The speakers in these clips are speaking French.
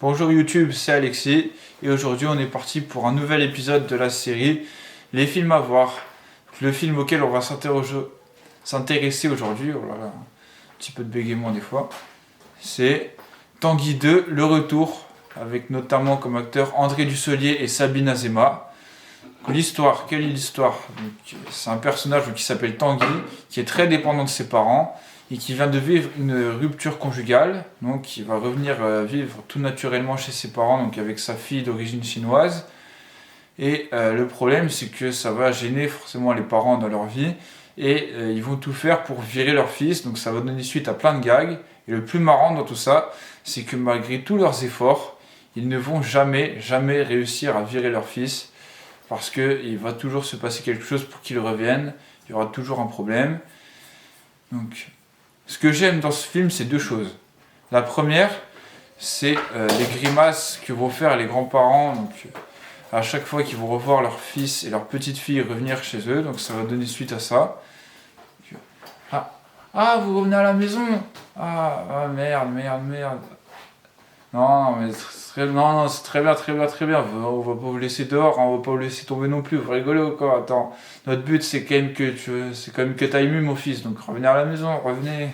Bonjour YouTube, c'est Alexis et aujourd'hui on est parti pour un nouvel épisode de la série Les films à voir. Le film auquel on va s'intéresser aujourd'hui, oh là là, un petit peu de bégaiement des fois, c'est Tanguy 2, Le Retour, avec notamment comme acteurs André Dussolier et Sabine Azéma. L'histoire, quelle est l'histoire? C'est un personnage qui s'appelle Tanguy, qui est très dépendant de ses parents et qui vient de vivre une rupture conjugale, donc il va revenir vivre tout naturellement chez ses parents, donc avec sa fille d'origine chinoise. Et le problème, c'est que ça va gêner forcément les parents dans leur vie, et ils vont tout faire pour virer leur fils, donc ça va donner suite à plein de gags. Et le plus marrant dans tout ça, c'est que malgré tous leurs efforts, ils ne vont jamais réussir à virer leur fils, parce qu'il va toujours se passer quelque chose pour qu'ils reviennent, il y aura toujours un problème. Donc, ce que j'aime dans ce film, c'est deux choses. La première, c'est les grimaces que vont faire les grands-parents, donc à chaque fois qu'ils vont revoir leur fils et leur petite fille revenir chez eux, donc ça va donner suite à ça. Vous revenez à la maison. Merde. Non, c'est très bien. On va pas vous laisser dehors, on va pas vous laisser tomber non plus. Vous rigolez ou quoi? Attends, notre but c'est quand même que t'ailles mieux, mon fils. Donc revenez à la maison, revenez.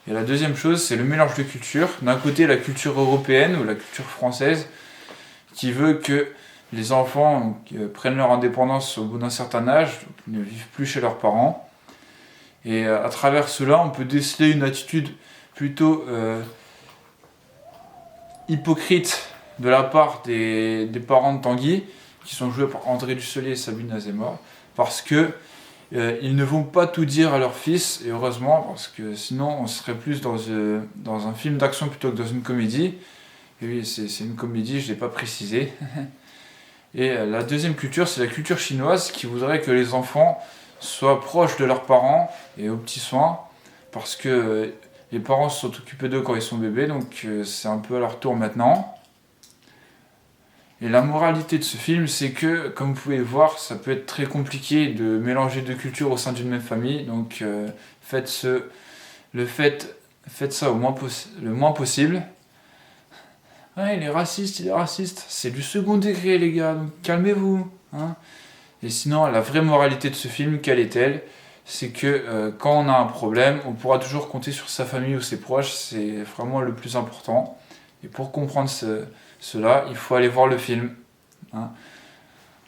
Et la deuxième chose, c'est le mélange de cultures. D'un côté, la culture européenne ou la culture française, qui veut que les enfants prennent leur indépendance au bout d'un certain âge, ne vivent plus chez leurs parents. Et à travers cela, on peut déceler une attitude plutôt hypocrite de la part des parents de Tanguy, qui sont joués par André Dussolier et Sabine Azéma, parce que ils ne vont pas tout dire à leur fils, et heureusement, parce que sinon on serait plus dans un film d'action plutôt que dans une comédie. Et oui, c'est une comédie, je ne l'ai pas précisé. Et la deuxième culture, c'est la culture chinoise, qui voudrait que les enfants soient proches de leurs parents et aux petits soins, parce que les parents se sont occupés d'eux quand ils sont bébés, donc c'est un peu à leur tour maintenant. Et la moralité de ce film, c'est que, comme vous pouvez le voir, ça peut être très compliqué de mélanger deux cultures au sein d'une même famille, donc faites ça le moins possible. Ouais, il est raciste, c'est du second degré les gars, donc calmez-vous. Hein. Et sinon, la vraie moralité de ce film, quelle est-elle? C'est que quand on a un problème, on pourra toujours compter sur sa famille ou ses proches, c'est vraiment le plus important. Et pour comprendre cela, il faut aller voir le film. Hein.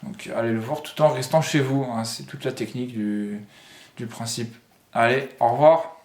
Donc allez le voir tout en restant chez vous, hein. C'est toute la technique du principe. Allez, au revoir.